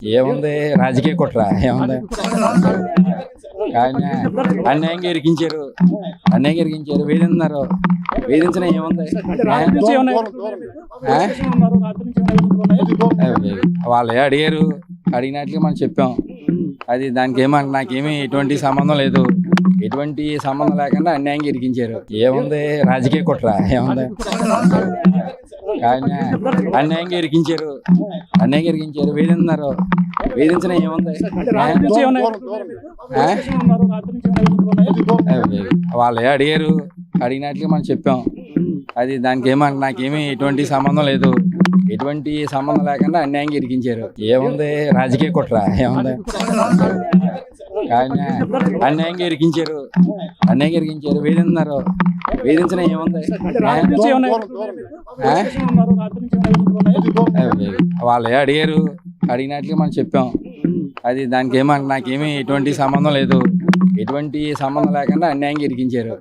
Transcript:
ఏముంది రాజకీయ కుట్ర ఏముంది. ఆయన అన్యాయంగా ఇరికించారు, వేధిస్తున్నారు. వేధించిన ఏముంది. వాళ్ళే అడిగారు, అడిగినట్లు మనం చెప్పాం. అది దానికి నాకేమీ ఎటువంటి సంబంధం లేదు. ఎటువంటి సంబంధం లేకుండా అన్యాయంగా ఇరికించారు. ఏముంది రాజకీయ కుట్ర ఏముంది. ఆయన అన్యాయంగా ఇరికించారు, వేధిస్తున్నారు. వేధించిన ఏముంది. వాళ్ళే అడిగారు, అడిగినట్లు మనం చెప్పాం. అది దానికి నాకేమీ ఎటువంటి సంబంధం లేదు. ఎటువంటి సంబంధం లేకుండా అన్యాయంగా ఇరికించారు. ఏముంది రాజకీయ కుట్ర ఏముంది. ఆయన అన్యాయంగా ఇరికించారు, వేధిస్తున్నారు. వేధించిన ఏముంది. వాళ్ళే అడిగారు, అడిగినట్లు మనం చెప్పాం. అది దానికి నాకేమీ ఎటువంటి సంబంధం లేదు. ఎటువంటి సంబంధం లేకుండా అన్యాయంగా ఇరికించారు.